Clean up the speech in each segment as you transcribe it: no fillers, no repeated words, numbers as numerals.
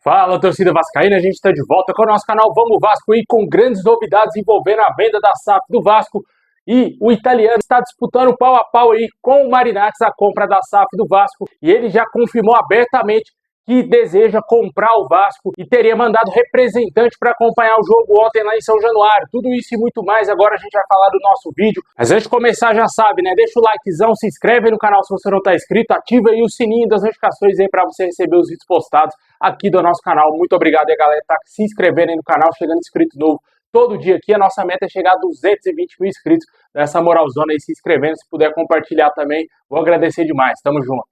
Fala, torcida vascaína, a gente está de volta com o nosso canal Vamos Vasco e com grandes novidades envolvendo a venda da SAF do Vasco, e o italiano está disputando pau a pau aí com o Marinakis a compra da SAF do Vasco, e ele já confirmou abertamente que deseja comprar o Vasco e teria mandado representante para acompanhar o jogo ontem lá em São Januário. Tudo isso e muito mais, agora a gente vai falar do nosso vídeo. Mas antes de começar, já sabe, né? Deixa o likezão, se inscreve aí no canal se você não está inscrito, ativa aí o sininho das notificações aí para você receber os vídeos postados aqui do nosso canal. Muito obrigado aí, galera, tá se inscrevendo aí no canal, chegando inscrito novo todo dia aqui. A nossa meta é chegar a 220 mil inscritos. Dessa moralzona aí, se inscrevendo, se puder compartilhar também, vou agradecer demais. Tamo junto.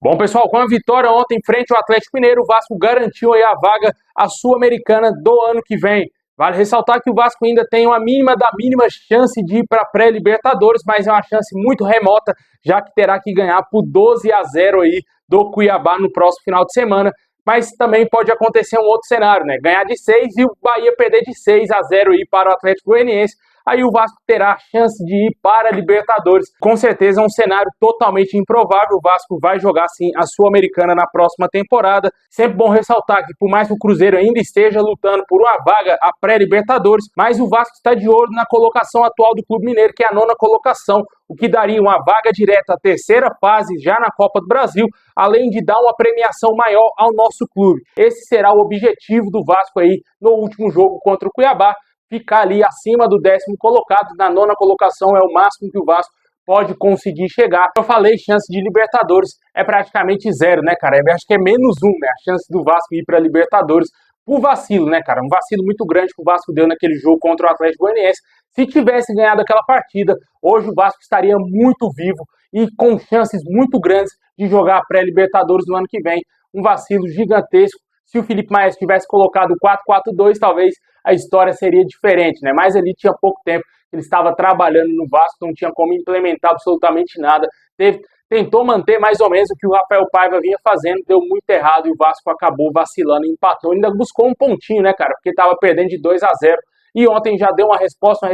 Bom, pessoal, com a vitória ontem frente ao Atlético Mineiro, o Vasco garantiu aí a vaga à Sul-Americana do ano que vem. Vale ressaltar que o Vasco ainda tem uma mínima da mínima chance de ir para a pré-Libertadores, mas é uma chance muito remota, já que terá que ganhar por 12-0 aí do Cuiabá no próximo final de semana. Mas também pode acontecer um outro cenário, né? Ganhar de 6 e o Bahia perder de 6-0 aí para o Atlético Goianiense. Aí o Vasco terá a chance de ir para a Libertadores. Com certeza é um cenário totalmente improvável. O Vasco vai jogar sim a Sul-Americana na próxima temporada. Sempre bom ressaltar que por mais que o Cruzeiro ainda esteja lutando por uma vaga à pré-Libertadores, mas o Vasco está de olho na colocação atual do Clube Mineiro, que é a 9ª colocação, o que daria uma vaga direta à terceira fase já na Copa do Brasil, além de dar uma premiação maior ao nosso clube. Esse será o objetivo do Vasco aí no último jogo contra o Cuiabá, ficar ali acima do 10º colocado. Na 9ª colocação é o máximo que o Vasco pode conseguir chegar. Eu falei, chance de Libertadores é praticamente zero, né, cara? Eu acho que é -1, né, a chance do Vasco ir para a Libertadores, por vacilo, né, cara? Um vacilo muito grande que o Vasco deu naquele jogo contra o Atlético Goianiense. Se tivesse ganhado aquela partida, hoje o Vasco estaria muito vivo e com chances muito grandes de jogar a pré-Libertadores no ano que vem. Um vacilo gigantesco. Se o Felipe Maes tivesse colocado o 4-4-2, talvez a história seria diferente, né? Mas ali tinha pouco tempo, ele estava trabalhando no Vasco, não tinha como implementar absolutamente nada. Tentou manter mais ou menos o que o Rafael Paiva vinha fazendo, deu muito errado e o Vasco acabou vacilando, empatou, ainda buscou um pontinho, né, cara? Porque estava perdendo de 2-0. E ontem já deu uma resposta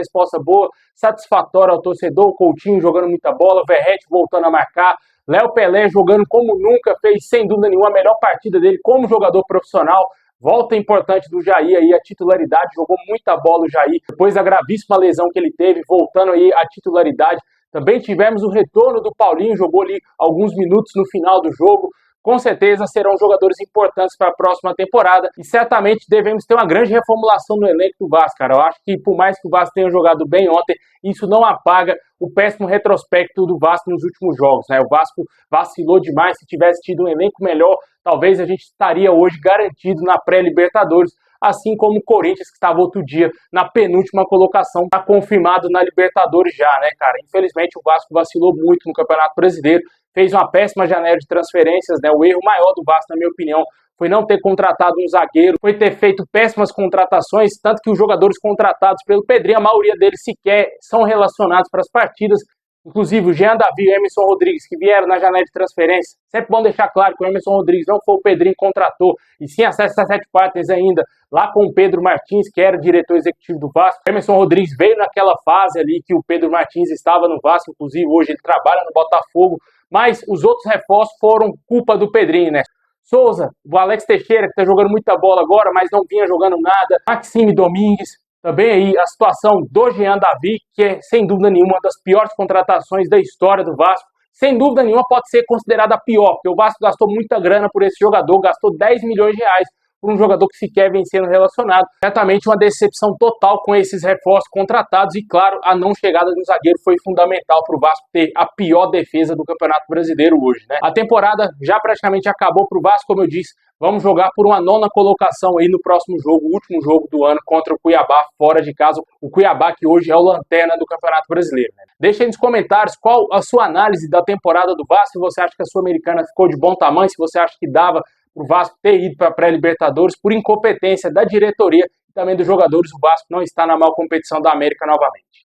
boa, satisfatória ao torcedor. O Coutinho jogando muita bola, Verratti voltando a marcar, Léo Pelé jogando como nunca, fez sem dúvida nenhuma a melhor partida dele como jogador profissional. Volta importante do Jair aí, a titularidade, jogou muita bola o Jair, depois da gravíssima lesão que ele teve, voltando aí a titularidade. Também tivemos o retorno do Paulinho, jogou ali alguns minutos no final do jogo. Com certeza serão jogadores importantes para a próxima temporada e certamente devemos ter uma grande reformulação no elenco do Vasco, cara. Eu acho que por mais que o Vasco tenha jogado bem ontem, isso não apaga o péssimo retrospecto do Vasco nos últimos jogos, né? O Vasco vacilou demais. Se tivesse tido um elenco melhor, talvez a gente estaria hoje garantido na pré-Libertadores, assim como o Corinthians, que estava outro dia na penúltima colocação, está confirmado na Libertadores já, né, cara? Infelizmente o Vasco vacilou muito no Campeonato Brasileiro, fez uma péssima janela de transferências, né? O erro maior do Vasco, na minha opinião, foi não ter contratado um zagueiro, foi ter feito péssimas contratações, tanto que os jogadores contratados pelo Pedrinho, a maioria deles sequer são relacionados para as partidas. Inclusive o Jean Davi e o Emerson Rodrigues, que vieram na janela de transferência. Sempre bom deixar claro que o Emerson Rodrigues não foi o Pedrinho que contratou, e sim a 77 Partners ainda, lá com o Pedro Martins, que era o diretor executivo do Vasco. O Emerson Rodrigues veio naquela fase ali que o Pedro Martins estava no Vasco, inclusive hoje ele trabalha no Botafogo, mas os outros reforços foram culpa do Pedrinho, né? Souza, o Alex Teixeira, que está jogando muita bola agora, mas não vinha jogando nada. Maxime Domingues, também aí a situação do Jean Davi, que é sem dúvida nenhuma uma das piores contratações da história do Vasco. Sem dúvida nenhuma pode ser considerada a pior, porque o Vasco gastou muita grana por esse jogador, gastou 10 milhões de reais por um jogador que sequer vem sendo relacionado. Certamente uma decepção total com esses reforços contratados e, claro, a não chegada do zagueiro foi fundamental para o Vasco ter a pior defesa do Campeonato Brasileiro hoje, né? A temporada já praticamente acabou para o Vasco, como eu disse. Vamos jogar por uma 9ª colocação aí no próximo jogo, o último jogo do ano contra o Cuiabá, fora de casa. O Cuiabá que hoje é o lanterna do Campeonato Brasileiro, né? Deixa aí nos comentários qual a sua análise da temporada do Vasco, se você acha que a Sul-Americana ficou de bom tamanho, se você acha que dava para o Vasco ter ido para a pré-Libertadores. Por incompetência da diretoria e também dos jogadores, o Vasco não está na maior competição da América novamente.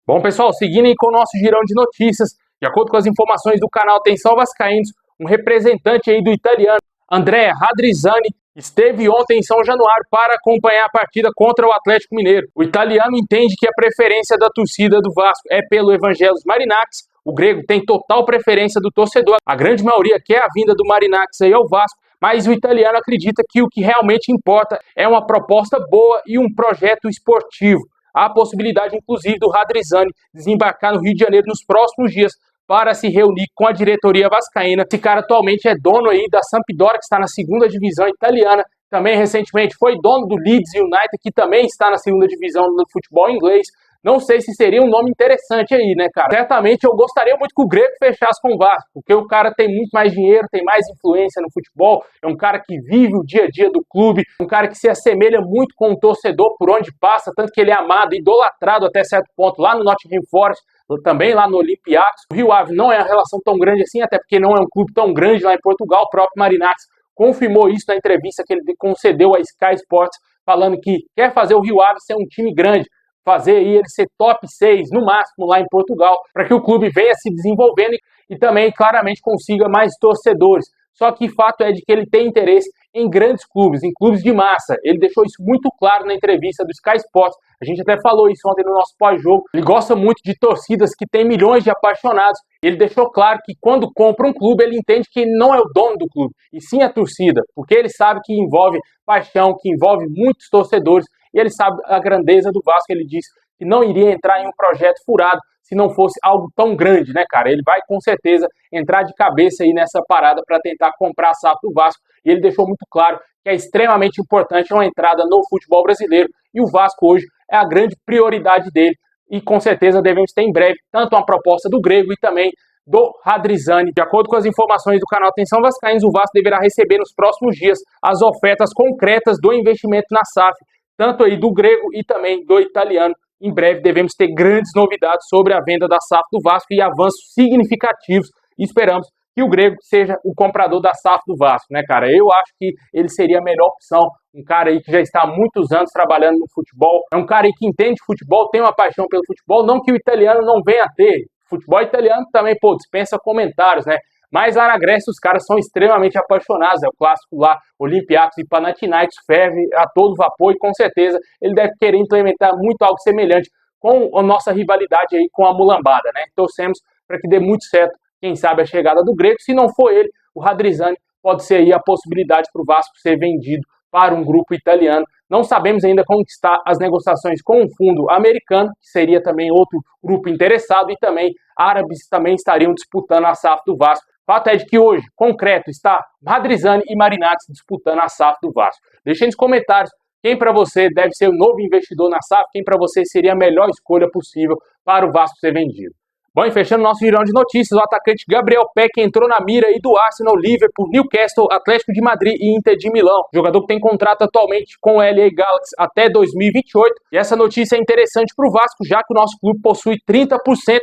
Bom, pessoal, seguindo aí com o nosso girão de notícias, de acordo com as informações do canal Atenção Vascaínos, um representante aí do italiano André Radrizzani esteve ontem em São Januário para acompanhar a partida contra o Atlético Mineiro. O italiano entende que a preferência da torcida do Vasco é pelo Evangelos Marinakis. O grego tem total preferência do torcedor. A grande maioria quer a vinda do Marinakis aí ao Vasco, mas o italiano acredita que o que realmente importa é uma proposta boa e um projeto esportivo. Há a possibilidade, inclusive, do Radrizzani desembarcar no Rio de Janeiro nos próximos dias para se reunir com a diretoria vascaína. Esse cara atualmente é dono aí da Sampdoria, que está na segunda divisão italiana. Também recentemente foi dono do Leeds United, que também está na segunda divisão do futebol inglês. Não sei se seria um nome interessante aí, né, cara? Certamente eu gostaria muito que o grego fechasse com o Vasco, porque o cara tem muito mais dinheiro, tem mais influência no futebol, é um cara que vive o dia a dia do clube, um cara que se assemelha muito com o torcedor por onde passa, tanto que ele é amado, idolatrado até certo ponto lá no Nottingham Forest, também lá no Olympiacos. O Rio Ave não é uma relação tão grande assim, até porque não é um clube tão grande lá em Portugal. O próprio Marinakis confirmou isso na entrevista que ele concedeu à Sky Sports, falando que quer fazer o Rio Ave ser um time grande, fazer aí ele ser top 6 no máximo lá em Portugal, para que o clube venha se desenvolvendo e também claramente consiga mais torcedores. Só que fato é de que ele tem interesse em grandes clubes, em clubes de massa. Ele deixou isso muito claro na entrevista do Sky Sports. A gente até falou isso ontem no nosso pós-jogo. Ele gosta muito de torcidas que têm milhões de apaixonados. Ele deixou claro que quando compra um clube, ele entende que ele não é o dono do clube, e sim a torcida, porque ele sabe que envolve paixão, que envolve muitos torcedores, e ele sabe a grandeza do Vasco. Ele disse que não iria entrar em um projeto furado se não fosse algo tão grande, né, cara? Ele vai com certeza entrar de cabeça aí nessa parada para tentar comprar a SAF do Vasco, e ele deixou muito claro que é extremamente importante uma entrada no futebol brasileiro, e o Vasco hoje é a grande prioridade dele, e com certeza devemos ter em breve tanto uma proposta do grego e também do Radrizzani. De acordo com as informações do canal Atenção Vascaínos, o Vasco deverá receber nos próximos dias as ofertas concretas do investimento na SAF, tanto aí do grego e também do italiano. Em breve devemos ter grandes novidades sobre a venda da SAF do Vasco e avanços significativos. E esperamos que o grego seja o comprador da SAF do Vasco, né, cara? Eu acho que ele seria a melhor opção. Um cara aí que já está há muitos anos trabalhando no futebol. É um cara aí que entende futebol, tem uma paixão pelo futebol. Não que o italiano não venha a ter. Futebol italiano também, pô, dispensa comentários, né? Mas lá na Grécia os caras são extremamente apaixonados. É o clássico lá, Olympiacos e Panathinaikos, ferve a todo vapor, e com certeza ele deve querer implementar muito algo semelhante com a nossa rivalidade aí com a mulambada, né? Torcemos para que dê muito certo, quem sabe, a chegada do grego. Se não for ele, o Radrizzani pode ser aí a possibilidade para o Vasco ser vendido para um grupo italiano. Não sabemos ainda como está as negociações com um fundo americano, que seria também outro grupo interessado, e também árabes também estariam disputando a SAF do Vasco. Fato é de que hoje, concreto, está Radrizzani e Marinakis disputando a SAF do Vasco. Deixe nos comentários quem para você deve ser o novo investidor na SAF, quem para você seria a melhor escolha possível para o Vasco ser vendido. Bom, e fechando nosso girão de notícias, o atacante Gabriel Peck entrou na mira aí do Arsenal, Liverpool, Newcastle, Atlético de Madrid e Inter de Milão. O jogador que tem contrato atualmente com o LA Galaxy até 2028. E essa notícia é interessante para o Vasco, já que o nosso clube possui 30%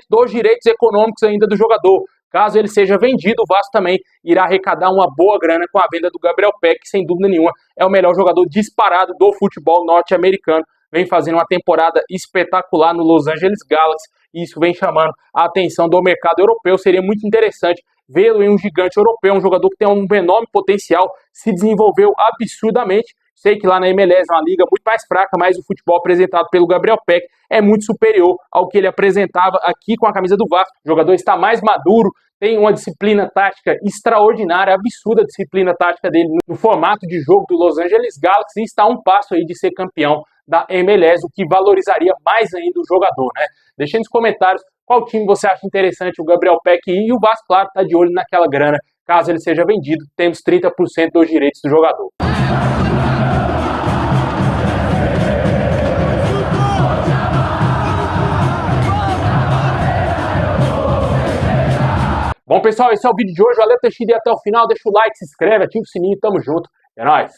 dos direitos econômicos ainda do jogador. Caso ele seja vendido, o Vasco também irá arrecadar uma boa grana com a venda do Gabriel Peck, que sem dúvida nenhuma é o melhor jogador disparado do futebol norte-americano. Vem fazendo uma temporada espetacular no Los Angeles Galaxy, e isso vem chamando a atenção do mercado europeu. Seria muito interessante vê-lo em um gigante europeu, um jogador que tem um enorme potencial, se desenvolveu absurdamente. Sei que lá na MLS é uma liga muito mais fraca, mas o futebol apresentado pelo Gabriel Peck é muito superior ao que ele apresentava aqui com a camisa do Vasco. O jogador está mais maduro, tem uma disciplina tática extraordinária, absurda a disciplina tática dele no formato de jogo do Los Angeles Galaxy, e está a um passo aí de ser campeão da MLS, o que valorizaria mais ainda o jogador, né? Deixe nos comentários qual time você acha interessante o Gabriel Peck ir, e o Vasco, claro, está de olho naquela grana. Caso ele seja vendido, temos 30% dos direitos do jogador. Bom, pessoal, esse é o vídeo de hoje. Valeu por ter assistido até o final. Deixa o like, se inscreve, ativa o sininho. Tamo junto. É nóis.